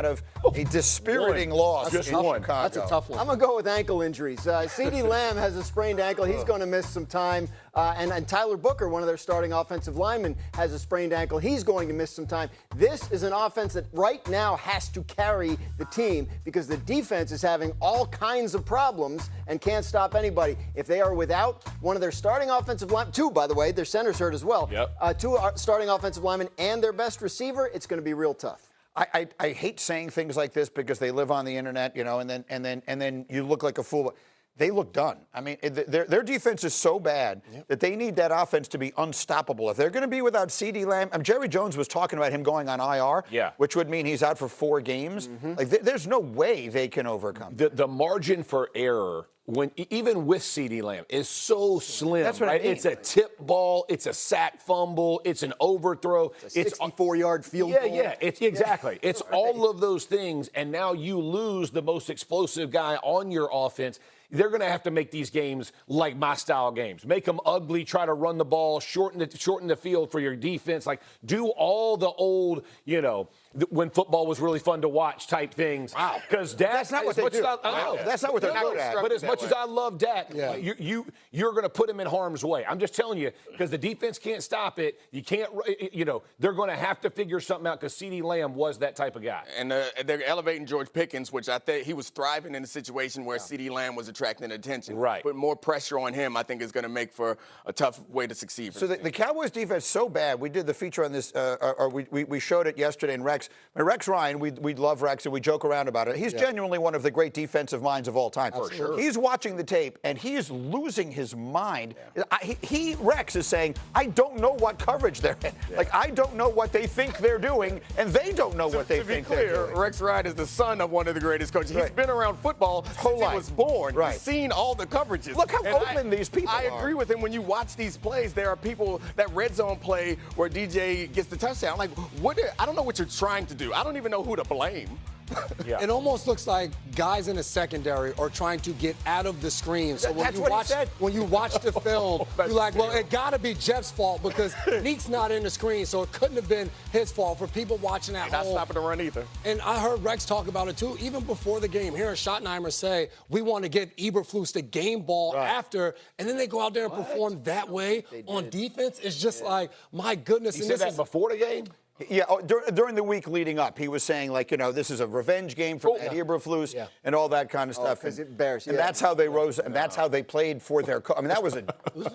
of a dispiriting loss in Chicago. That's a tough one. I'm going to go with ankle injuries. CeeDee Lamb has a sprained ankle. He's going to miss some time. And Tyler Booker, one of their starting offensive linemen, has a sprained ankle. He's going to miss some time. This is an offense that right now has to carry the team because the defense is having all kinds of problems and can't stop anybody. If they are without one of their starting offensive linemen, two, by the way, their center's hurt as well. Yep. Two starting offensive linemen and their best receiver, it's going to be real tough. I hate saying things like this because they live on the internet, you know, and then you look like a fool. They look done. I mean, their defense is so bad that they need that offense to be unstoppable. If they're going to be without CeeDee Lamb, Jerry Jones was talking about him going on IR, which would mean he's out for 4 games. Like, there's no way they can overcome the margin for error. Even with CeeDee Lamb is so slim. That's what I mean. It's a tip ball. It's a sack fumble. It's an overthrow. It's a 64-yard field goal. Yeah. Exactly. It's all of those things, and now you lose the most explosive guy on your offense. They're going to have to make these games like my style games. Make them ugly. Try to run the ball. Shorten the field for your defense. Like, do all the old, you know, when football was really fun to watch type things. Wow. Because that's not what they do. That's not what they're good at. But as much as I love Dak, you're going to put him in harm's way. I'm just telling you, because the defense can't stop it. You can't, you know, they're going to have to figure something out because CeeDee Lamb was that type of guy. And they're elevating George Pickens, which I think he was thriving in a situation where CeeDee Lamb was attracting attention. Right. Put more pressure on him, I think, is going to make for a tough way to succeed. So the Cowboys defense so bad. We did the feature on this, or we showed it yesterday in Rex. Rex Ryan, we love Rex and we joke around about it. He's genuinely one of the great defensive minds of all time. For sure. He's watching the tape and he is losing his mind. Rex is saying, I don't know what coverage they're in. Like, I don't know what they think they're doing, and they don't know what they think they're doing. Rex Ryan is the son of one of the greatest coaches. He's been around football since he was born. He's seen all the coverages. Look how open these people are. I agree with him. When you watch these plays, there are people, that red zone play where DJ gets the touchdown. Like, I don't know what you're trying to do. I don't even know who to blame. It almost looks like guys in the secondary are trying to get out of the screen. So when you watch the film, you're like, well, it got to be Jeff's fault because Neek's not in the screen, so it couldn't have been his fault. For people watching at home, not stopping the run either. And I heard Rex talk about it too, even before the game. Hearing Schottenheimer say we want to give Eberflus the game ball after, and then they go out there and perform that way on defense. It's just like, my goodness. He said that before the game. Yeah, during the week leading up, he was saying, like, you know, this is a revenge game for Eberflus and all that kind of stuff. And that's how they rose, and that's how they played for their I mean, that was a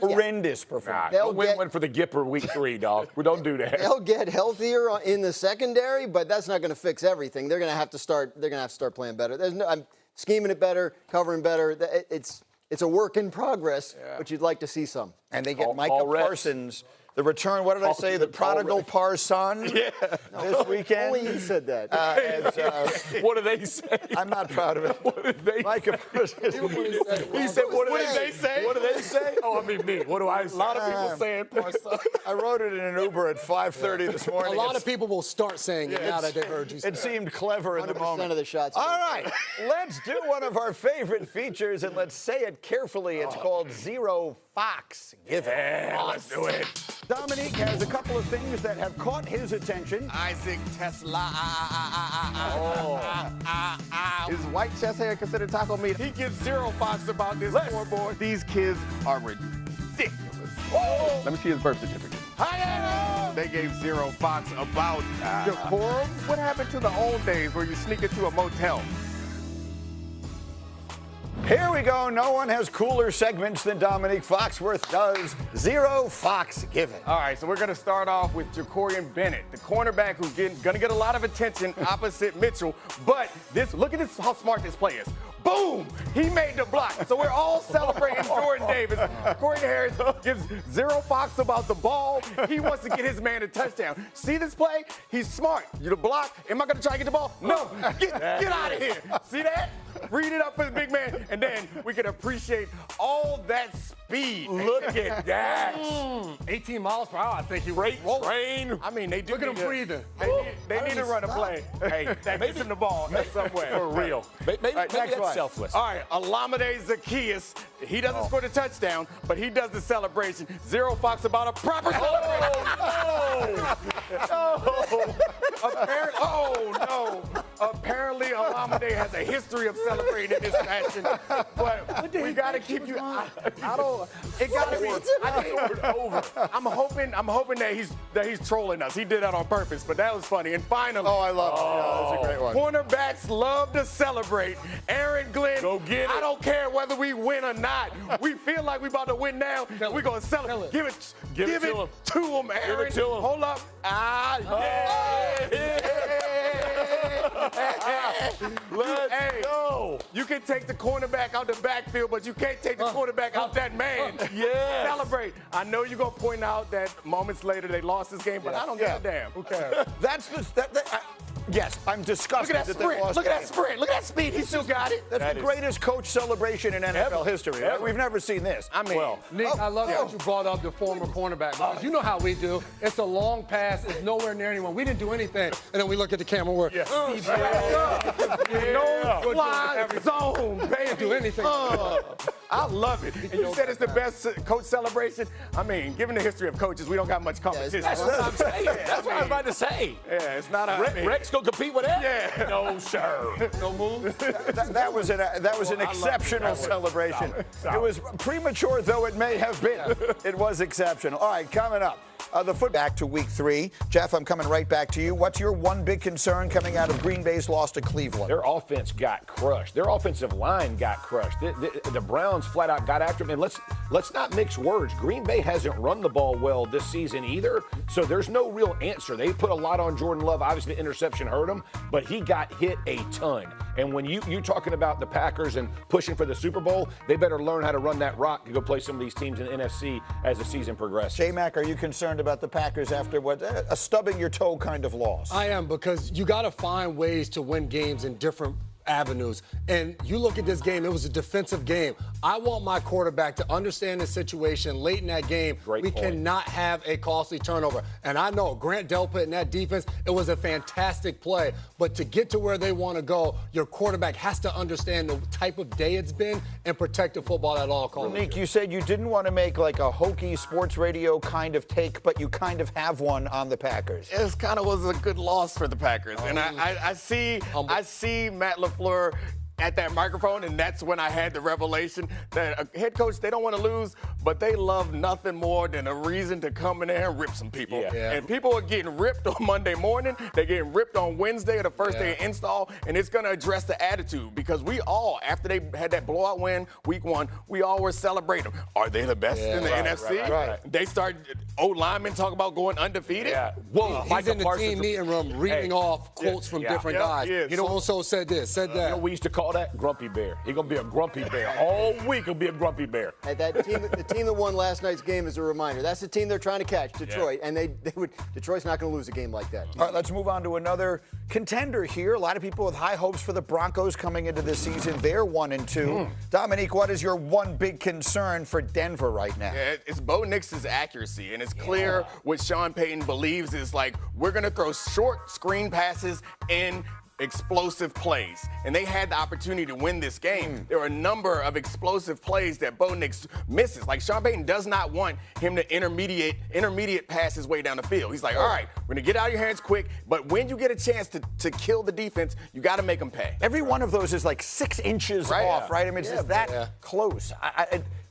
horrendous performance. Don't win one for the Gipper week 3, dog. We don't do that. They'll get healthier in the secondary, but that's not going to fix everything. They're going to have to start. They're going to have to start playing better. I'm scheming it better, covering better. It's a work in progress, but you'd like to see some. And they get Micah Parsons. The return, what did I say? The prodigal Parson this weekend. Only you said that. What did they say? I'm not proud of it. What did they Micah Parsons. He said, what did they say? What did they say? Oh, I mean me. What do I say? A lot of people saying Parson. I wrote it in an Uber at 5:30 this morning. A lot of people will start saying it now that they heard you say it. It seemed clever in the moment. 100% of the shots. All right, let's do one of our favorite features, and let's say it carefully. It's called Zero Fox Given. Yeah, let's do it. Dominique has a couple of things that have caught his attention. Isaac Tesla. Is white chest hair considered taco meat? He gives 0 Fox about this scoreboard. These kids are ridiculous. Let me see his birth certificate. They gave 0 Fox about decorum. What happened to the old days where you sneak into a motel? Here we go. No one has cooler segments than Dominique Foxworth does. 0 Fox Given. All right, so we're going to start off with Jacorian Bennett, the cornerback who's going to get a lot of attention opposite Mitchell. But look at this, how smart this play is. Boom! He made the block. So we're all celebrating Jordan Davis. Corey Harris gives 0 Fox about the ball. He wants to get his man a touchdown. See this play? He's smart. You the block. Am I going to try to get the ball? No. Get out of here. See that? Read it up for the big man, and then we can appreciate all that speed speed. Look at that. 18 miles per hour, I think he Great rolling. train. I mean, they do. Look at him breathing. They need to run a play. Hey, That gets him the ball somewhere. For real. Maybe next that's one. selfless. All right, Alameda Zacchaeus. He doesn't score the touchdown, but he does the celebration. Zero Fox about a proper celebration. Apparently, Alameda has a history of celebrating in this fashion. But we got to keep you. I don't. It got to be over. I'm hoping that he's trolling us. He did that on purpose, but that was funny. And finally, Oh, I love it. Yeah, that's a great one. cornerbacks love to celebrate. Aaron Glenn, Go get it. I don't care whether we win or not. We feel like we about to win now. We're going to celebrate. Give it to him, Aaron. Give it to him. Hold up. Let's go. You can take the cornerback out the backfield, but you can't take the quarterback out that man. Yes. Celebrate. I know you're going to point out that moments later they lost this game, but I don't give a damn. Who cares? That's yes, I'm disgusted Look at that they sprint. lost Look at that games. sprint. Look at that speed. He still got it. That's the greatest coach celebration in NFL history. Right? We've never seen this. I mean, Nick, I love that you brought up the former cornerback because you know how we do. It's a long pass. It's nowhere near anyone. We didn't do anything. And then we look at the camera. We're no fly zone, baby. They didn't do anything. I love it. And you said it's the best coach celebration. I mean, given the history of coaches, we don't got much competition. That's what I'm saying. That's what I was about to say. Yeah, it's not a. Rex gonna compete with that? Yeah. No, sir. No move. That was an exceptional celebration. It was premature, though it may have been. It was exceptional. All right, coming up. The foot back to week 3. Jeff, I'm coming right back to you. What's your one big concern coming out of Green Bay's loss to Cleveland? Their offense got crushed. Their offensive line got crushed. The Browns flat out got after them. And let's not mix words. Green Bay hasn't run the ball well this season either, so there's no real answer. They put a lot on Jordan Love. Obviously, the interception hurt him, but he got hit a ton. And when you're talking about the Packers and pushing for the Super Bowl, they better learn how to run that rock to go play some of these teams in the NFC as the season progresses. J-Mac, are you concerned about the Packers after what a stubbing your toe kind of loss? I am, because you got to find ways to win games in different avenues. And you look at this game, it was a defensive game. I want my quarterback to understand the situation late in that game. We cannot have a costly turnover. And I know Grant Delpit in that defense, it was a fantastic play. But to get to where they want to go, your quarterback has to understand the type of day it's been and protect the football at all costs. Nick, you said you didn't want to make like a hokey sports radio kind of take, but you kind of have one on the Packers. It kind of was a good loss for the Packers. And I see Matt LaFleur at that microphone, and that's when I had the revelation that a head coach, they don't want to lose, but they love nothing more than a reason to come in there and rip some people. Yeah. And people are getting ripped on Monday morning. They're getting ripped on Wednesday, the first day of install, and it's going to address the attitude, because we all, after they had that blowout win week 1, we all were celebrating. Are they the best in the NFC? Right. They start, old linemen talk about going undefeated. Yeah. Whoa, He's in the team meeting room reading off quotes from different guys. Yeah. So-and-so said this, said that. You know, we used to call that grumpy bear. He's going to be a grumpy bear. All week he'll be a grumpy bear. Hey, the team that won last night's game is a reminder. That's the team they're trying to catch, Detroit. And Detroit's not going to lose a game like that. All right, let's move on to another contender here. A lot of people with high hopes for the Broncos coming into this season. They're 1-2. Dominique, what is your one big concern for Denver right now? Yeah, it's Bo Nix's accuracy, and it's clear what Sean Payton believes is like, we're going to throw short screen passes in explosive plays, and they had the opportunity to win this game. There are a number of explosive plays that Bo Nix misses. Like, Sean Payton does not want him to intermediate pass his way down the field. He's like, all right, we're going to get out of your hands quick, but when you get a chance to kill the defense, you got to make them pay. Every one of those is like 6 inches off, right? I mean, it's just that close.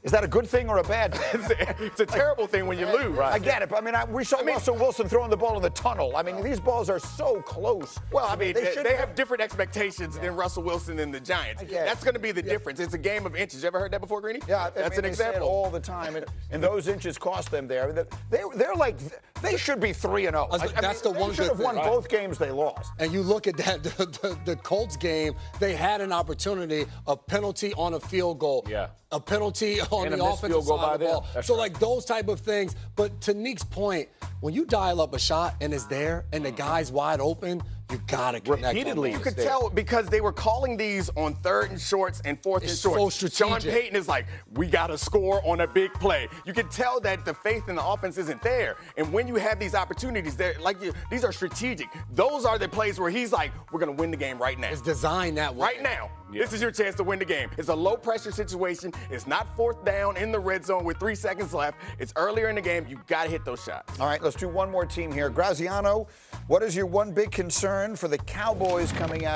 Is that a good thing or a bad thing? It's a terrible thing when you lose. I get it, but I mean, we saw Russell Wilson throwing the ball in the tunnel. I mean, these balls are so close. Well, I mean, they have different expectations than Russell Wilson and the Giants. That's going to be the difference. It's a game of inches. You ever heard that before, Greeny? Yeah, that's an example. They say it all the time, and those inches cost them there. They're like, they should be 3-0. That's the one They should have won both games they lost. And you look at that, the Colts game, they had an opportunity, a penalty on a field goal. Yeah. A penalty on the offensive side of the ball. So, like, those type of things. But to Nick's point, when you dial up a shot and it's there and the guy's wide open, You gotta connect repeatedly. You could tell because they were calling these on 3rd and shorts and 4th and shorts. So Sean strategic. Payton is like, we got to score on a big play. You can tell that the faith in the offense isn't there. And when you have these opportunities, these are strategic. Those are the plays where he's like, we're going to win the game right now. It's designed that way. Right now. Yeah. This is your chance to win the game. It's a low-pressure situation. It's not 4th down in the red zone with 3 seconds left. It's earlier in the game. You got to hit those shots. All right, let's do one more team here. Graziano, what is your one big concern for the Cowboys coming out?